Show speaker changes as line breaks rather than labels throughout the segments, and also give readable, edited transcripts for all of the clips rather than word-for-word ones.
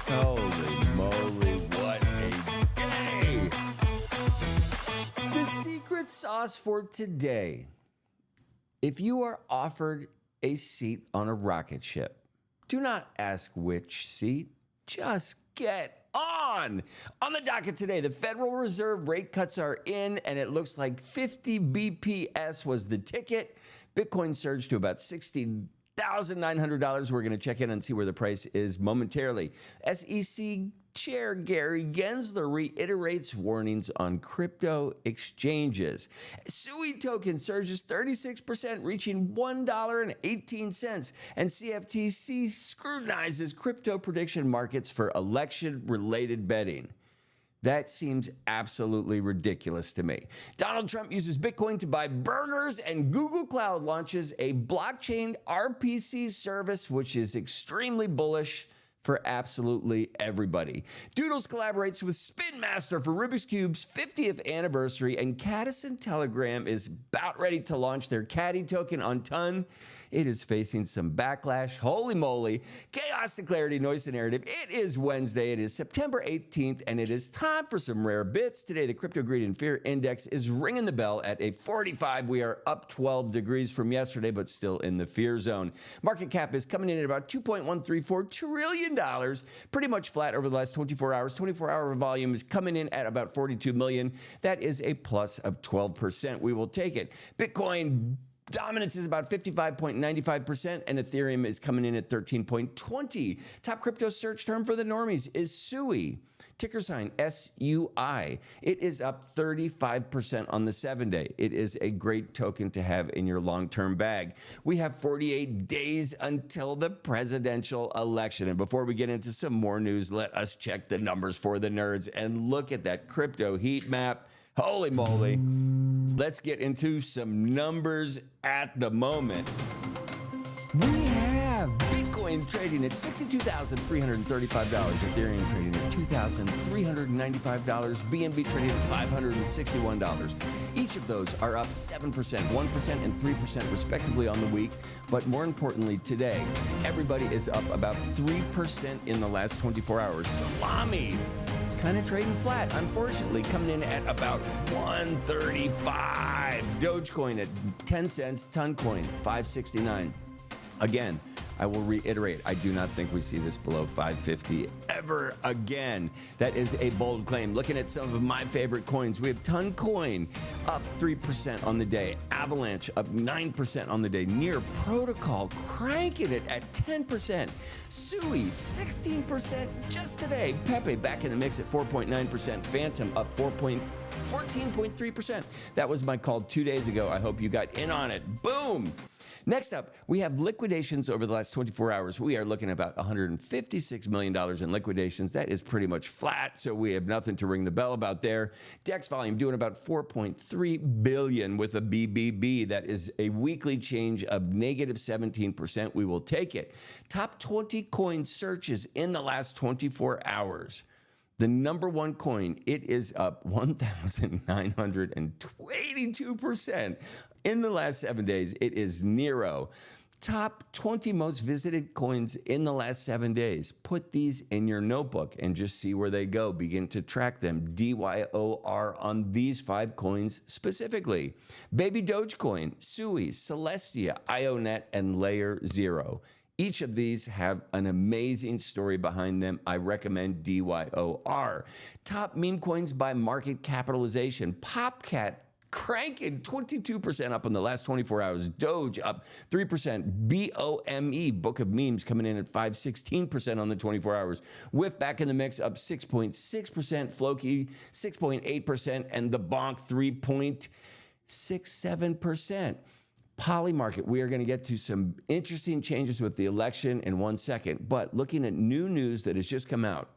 Holy moly, what a day! The secret sauce for today. If you are offered a seat on a rocket ship, do not ask which seat, just get on. On the docket today, the Federal Reserve rate cuts are in, and it looks like 50 BPS was the ticket. Bitcoin surged to about $60,900. We're going to check in and see where the price is momentarily. SEC Chair Gary Gensler reiterates warnings on crypto exchanges. SUI token surges 36%, reaching $1.18. And CFTC scrutinizes crypto prediction markets for election-related betting. That seems absolutely ridiculous to me. Donald Trump uses Bitcoin to buy burgers, and Google Cloud launches a blockchain RPC service, which is extremely bullish for absolutely everybody. Doodles collaborates with Spin Master for Rubik's Cube's 50th anniversary, and Caddis and Telegram is about ready to launch their Caddy token on Ton. It is facing some backlash. Holy moly. Chaos to clarity, noise to narrative. It is Wednesday. It is September 18th, and it is time for some rare bits. Today, the Crypto Greed and Fear Index is ringing the bell at a 45. We are up 12 degrees from yesterday, but still in the fear zone. Market cap is coming in at about $2.134 trillion. Pretty much flat over the last 24 hours. 24-hour volume is coming in at about 42 million. That is a plus of 12%. We will take it. Bitcoin dominance is about 55.95%, and Ethereum is coming in at 13.20. Top crypto search term for the normies is SUI. Ticker sign SUI. It is up 35% on the 7-day. It is a great token to have in your long-term bag. We have 48 days until the presidential election. And before we get into some more news, let us check the numbers for the nerds and look at that crypto heat map. Holy moly. Let's get into some numbers at the moment. We have Bitcoin trading at $62,335, Ethereum trading at $2,395, BNB trading at $561. Each of those are up 7%, 1%, and 3% respectively on the week. But more importantly, today, everybody is up about 3% in the last 24 hours. Salami! It's kind of trading flat, unfortunately, coming in at about 135. Dogecoin at 10 cents, Toncoin 569. Again, I will reiterate, I do not think we see this below 550 ever again. That is a bold claim. Looking at some of my favorite coins, we have Toncoin up 3% on the day, Avalanche up 9% on the day, Near Protocol cranking it at 10%, SUI 16% just today, Pepe back in the mix at 4.9%, Phantom up 14.3%. That was my call 2 days ago. I hope you got in on it. Boom! Next up, we have liquidations over the last 24 hours. We are looking at about $156 million in liquidations. That is pretty much flat, so we have nothing to ring the bell about there. DEX volume doing about 4.3 billion with a BBB. That is a weekly change of negative 17%. We will take it. Top 20 coin searches in the last 24 hours. The number one coin, it is up 1,922%. In the last 7 days, it is Nero. Top 20 most visited coins in the last 7 days. Put these in your notebook and just see where they go. Begin to track them. DYOR on these 5 coins specifically. Baby Dogecoin, SUI, Celestia, IONET, and Layer Zero. Each of these have an amazing story behind them. I recommend DYOR. Top meme coins by market capitalization. Popcat cranking 22% up in the last 24 hours. Doge up 3%. BOME, Book of Memes, coming in at 516% on the 24 hours. Whiff back in the mix, up 6.6%. Floki 6.8%. And the Bonk 3.67%. Polymarket, we are going to get to some interesting changes with the election in 1 second. But looking at new news that has just come out,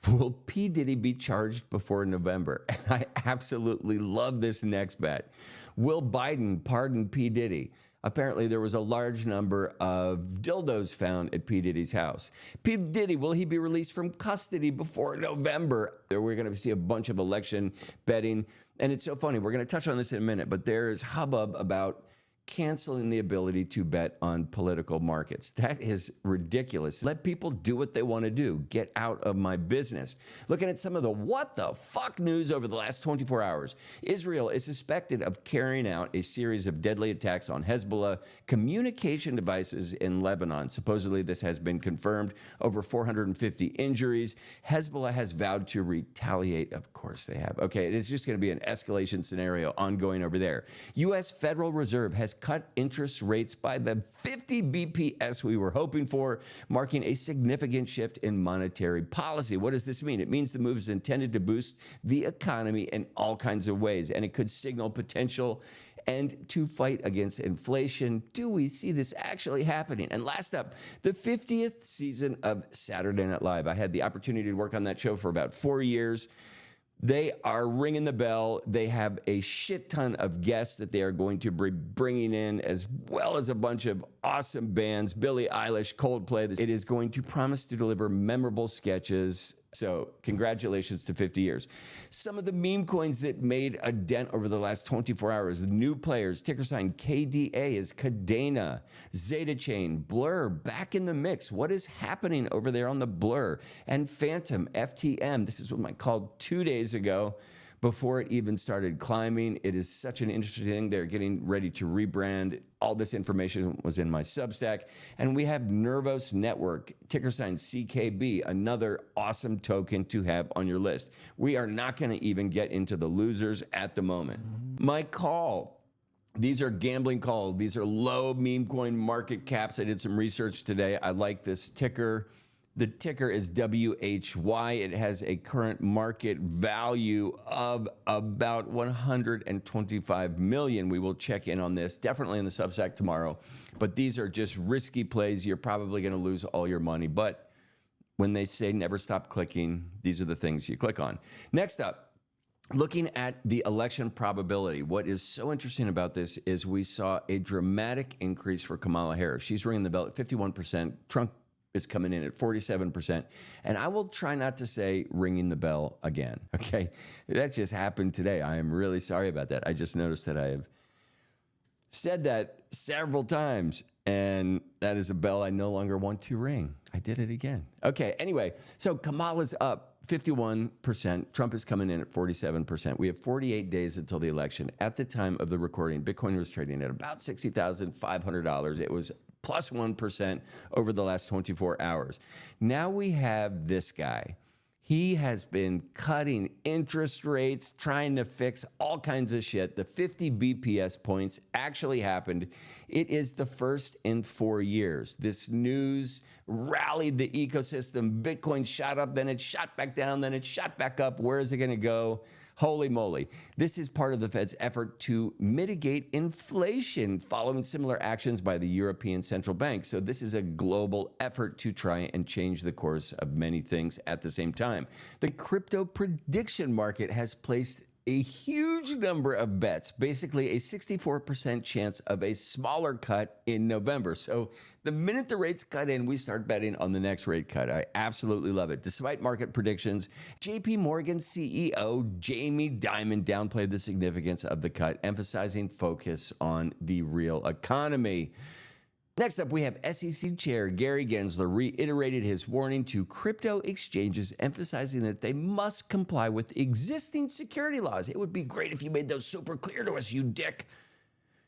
will P. Diddy be charged before November? I absolutely love this next bet. Will Biden pardon P. Diddy? Apparently, there was a large number of dildos found at P. Diddy's house. P. Diddy, will he be released from custody before November? We're going to see a bunch of election betting. And it's so funny. We're going to touch on this in a minute, but there's hubbub about canceling the ability to bet on political markets. That is ridiculous. Let people do what they want to do. Get out of my business. Looking at some of the what the fuck news over the last 24 hours. Israel is suspected of carrying out a series of deadly attacks on Hezbollah communication devices in Lebanon. Supposedly this has been confirmed. Over 450 injuries. Hezbollah has vowed to retaliate. Of course they have. Okay, it is just going to be an escalation scenario ongoing over there. U.S. Federal Reserve has cut interest rates by the 50 BPS we were hoping for, marking a significant shift in monetary policy. What does this mean? It means the move is intended to boost the economy in all kinds of ways, and it could signal potential and to fight against inflation. Do we see this actually happening? And last up, the 50th season of Saturday Night Live. I had the opportunity to work on that show for about 4 years. They are ringing the bell. They have a shit ton of guests that they are going to be bringing in, as well as a bunch of awesome bands, Billie Eilish, Coldplay. It is going to promise to deliver memorable sketches. So congratulations to 50 years. Some of the meme coins that made a dent over the last 24 hours, the new players, ticker sign KDA is Cadena, Zeta Chain, Blur, back in the mix. What is happening over there on the Blur? And Phantom, FTM, this is what I called 2 days ago, before it even started climbing. It is such an interesting thing. They're getting ready to rebrand. All this information was in my Substack. And we have Nervos Network, ticker sign CKB, another awesome token to have on your list. We are not going to even get into the losers at the moment. My call. These are gambling calls. These are low meme coin market caps. I did some research today. I like this ticker. The ticker is WHY. It has a current market value of about 125 million. We will check in on this, definitely in the Substack tomorrow. But these are just risky plays. You're probably going to lose all your money. But when they say never stop clicking, these are the things you click on. Next up, looking at the election probability, what is so interesting about this is we saw a dramatic increase for Kamala Harris. She's ringing the bell at 51%. Trump is coming in at 47%. And I will try not to say ringing the bell again, okay? That just happened today. I am really sorry about that. I just noticed that I have said that several times, and that is a bell I no longer want to ring. I did it again. Okay, anyway, so Kamala's up 51%. Trump is coming in at 47%. We have 48 days until the election. At the time of the recording, Bitcoin was trading at about $60,500. It was plus 1% over the last 24 hours. Now we have this guy. He has been cutting interest rates, trying to fix all kinds of shit. The 50 BPS points actually happened. It is the first in 4 years. This news rallied the ecosystem. Bitcoin shot up, then it shot back down, then it shot back up. Where is it going to go? Holy moly. This is part of the Fed's effort to mitigate inflation following similar actions by the European Central Bank. So this is a global effort to try and change the course of many things at the same time. The crypto prediction market has placed a huge number of bets, basically a 64% chance of a smaller cut in November. So the minute the rates cut in, we start betting on the next rate cut. I absolutely love it. Despite market predictions, JP Morgan CEO Jamie Dimon downplayed the significance of the cut, emphasizing focus on the real economy. Next up, we have SEC Chair Gary Gensler reiterated his warning to crypto exchanges, emphasizing that they must comply with existing security laws. It would be great if you made those super clear to us, you dick.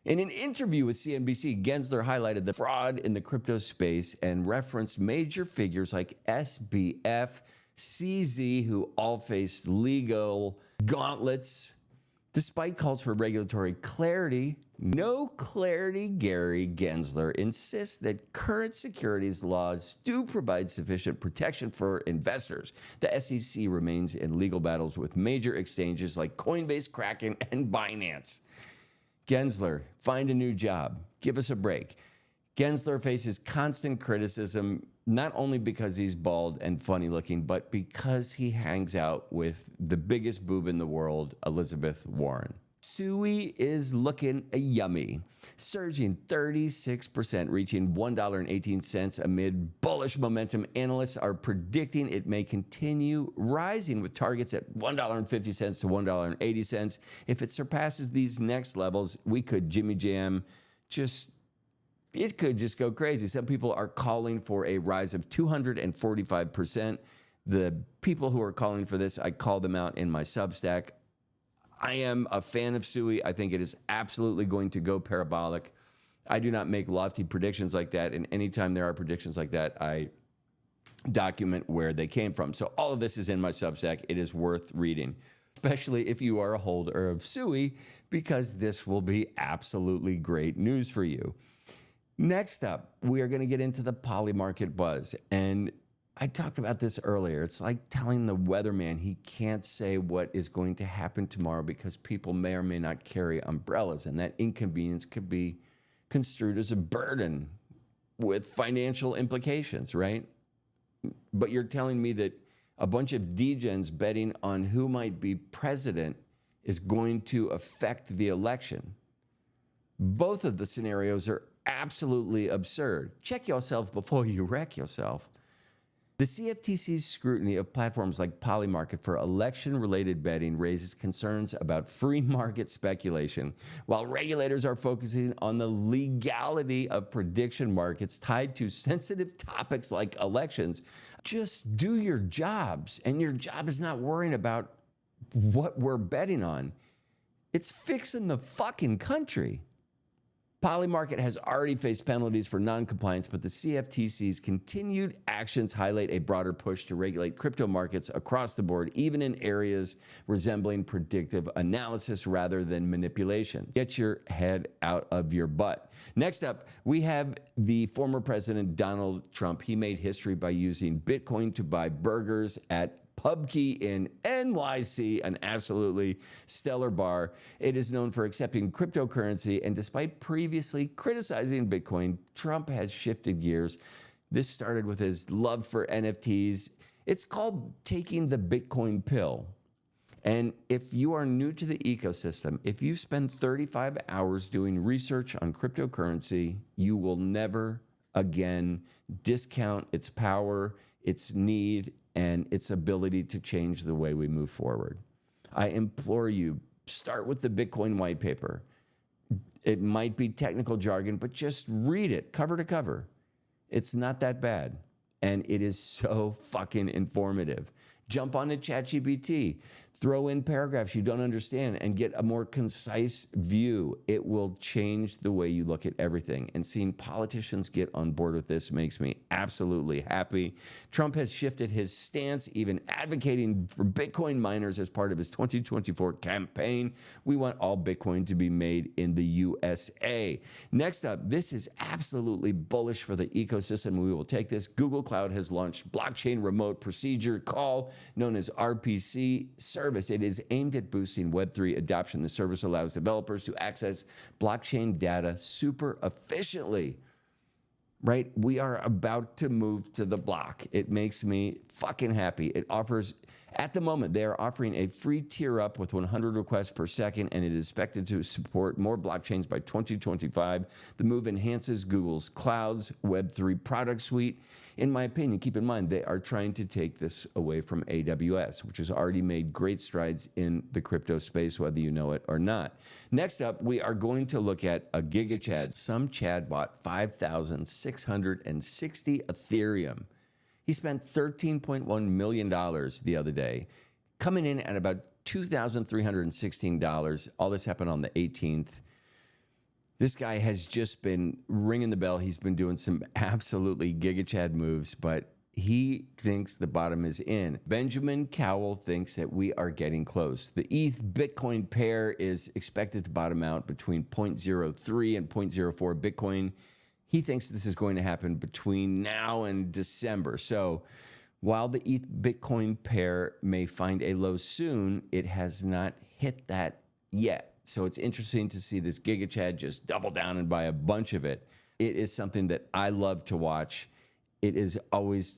In an interview with CNBC, Gensler highlighted the fraud in the crypto space and referenced major figures like SBF, CZ, who all faced legal gauntlets. Despite calls for regulatory clarity, no clarity, Gary Gensler insists that current securities laws do provide sufficient protection for investors. The SEC remains in legal battles with major exchanges like Coinbase, Kraken, and Binance. Gensler, find a new job. Give us a break. Gensler faces constant criticism, not only because he's bald and funny looking, but because he hangs out with the biggest boob in the world, Elizabeth Warren. SUI is looking yummy, surging 36%, reaching $1.18 amid bullish momentum. Analysts are predicting it may continue rising with targets at $1.50 to $1.80. If it surpasses these next levels, we could jimmy jam just, it could just go crazy. Some people are calling for a rise of 245%. The people who are calling for this, I call them out in my Substack. I am a fan of SUI. I think it is absolutely going to go parabolic. I do not make lofty predictions like that, and anytime there are predictions like that, I document where they came from. So all of this is in my Substack. It is worth reading, especially if you are a holder of SUI, because this will be absolutely great news for you. Next up, we are going to get into the poly market buzz. And I talked about this earlier. It's like telling the weatherman he can't say what is going to happen tomorrow because people may or may not carry umbrellas, and that inconvenience could be construed as a burden with financial implications, right? But you're telling me that a bunch of degens betting on who might be president is going to affect the election. Both of the scenarios are absolutely absurd. Check yourself before you wreck yourself. The CFTC's scrutiny of platforms like Polymarket for election-related betting raises concerns about free market speculation, while regulators are focusing on the legality of prediction markets tied to sensitive topics like elections. Just do your jobs, and your job is not worrying about what we're betting on. It's fixing the fucking country. Polymarket has already faced penalties for non-compliance, but the CFTC's continued actions highlight a broader push to regulate crypto markets across the board, even in areas resembling predictive analysis rather than manipulation. Get your head out of your butt. Next up, we have the former President Donald Trump. He made history by using Bitcoin to buy burgers at Pubkey in NYC, an absolutely stellar bar. It is known for accepting cryptocurrency, and despite previously criticizing Bitcoin, Trump has shifted gears. This started with his love for NFTs. It's called taking the Bitcoin pill. And if you are new to the ecosystem, if you spend 35 hours doing research on cryptocurrency, you will never again discount its power, its need, and its ability to change the way we move forward. I implore you, start with the Bitcoin white paper. It might be technical jargon, but just read it cover to cover. It's not that bad, and it is so fucking informative. Jump onto ChatGPT, throw in paragraphs you don't understand, and get a more concise view. It will change the way you look at everything. And seeing politicians get on board with this makes me absolutely happy. Trump has shifted his stance, even advocating for Bitcoin miners as part of his 2024 campaign. We want all Bitcoin to be made in the USA. Next up, this is absolutely bullish for the ecosystem. We will take this. Google Cloud has launched blockchain remote procedure call, known as RPC service. It is aimed at boosting Web3 adoption. The service allows developers to access blockchain data super efficiently. Right? We are about to move to the block. It makes me fucking happy. It offers, at the moment, they are offering a free tier up with 100 requests per second, and it is expected to support more blockchains by 2025. The move enhances Google's Cloud's Web3 product suite. In my opinion, keep in mind, they are trying to take this away from AWS, which has already made great strides in the crypto space, whether you know it or not. Next up, we are going to look at a GigaChad. Some Chad bought 5,660 Ethereum. He spent $13.1 million the other day, coming in at about $2,316. All this happened on the 18th. This guy has just been ringing the bell. He's been doing some absolutely GigaChad moves, but he thinks the bottom is in. Benjamin Cowell thinks that we are getting close. The ETH Bitcoin pair is expected to bottom out between 0.03 and 0.04 Bitcoin. He thinks this is going to happen between now and December. So while the ETH Bitcoin pair may find a low soon, it has not hit that yet. So it's interesting to see this GigaChad just double down and buy a bunch of it. It is something that I love to watch. It is always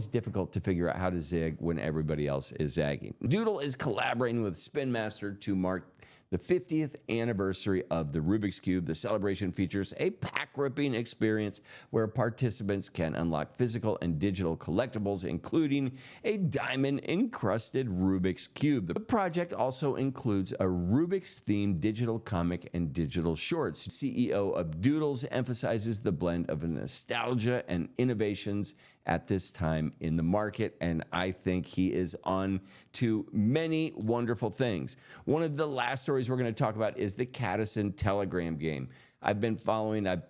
difficult to figure out how to zig when everybody else is zagging. Doodle is collaborating with Spin Master to mark the 50th anniversary of the Rubik's Cube. The celebration features a pack-ripping experience where participants can unlock physical and digital collectibles, including a diamond-encrusted Rubik's Cube. The project also includes a Rubik's-themed digital comic and digital shorts. CEO of Doodles emphasizes the blend of nostalgia and innovations at this time in the market, and I think he is on to many wonderful things. One of the last stories we're going to talk about is the Caddison Telegram game. I've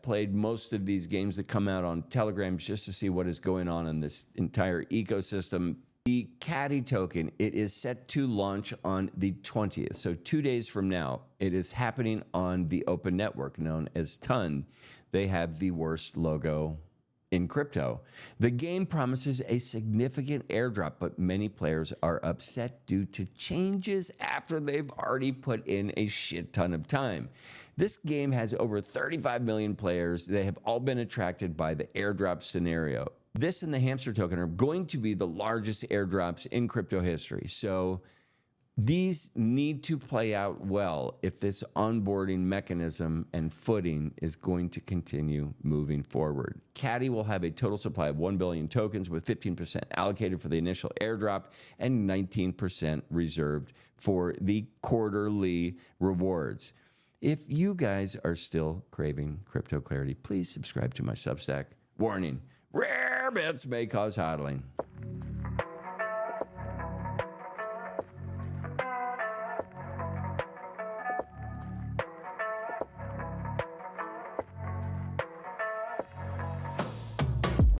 played most of these games that come out on Telegrams just to see what is going on in this entire ecosystem. The Caddy token, it is set to launch on the 20th, so 2 days from now. It is happening on the open network known as TON. They have the worst logo in crypto. The game promises a significant airdrop, but many players are upset due to changes after they've already put in a shit ton of time. This game has over 35 million players. They have all been attracted by the airdrop scenario. This and the hamster token are going to be the largest airdrops in crypto history. So these need to play out well if this onboarding mechanism and footing is going to continue moving forward. Caddy will have a total supply of 1 billion tokens, with 15% allocated for the initial airdrop and 19% reserved for the quarterly rewards. If you guys are still craving crypto clarity, please subscribe to my Substack. Warning, rare bits may cause hodling.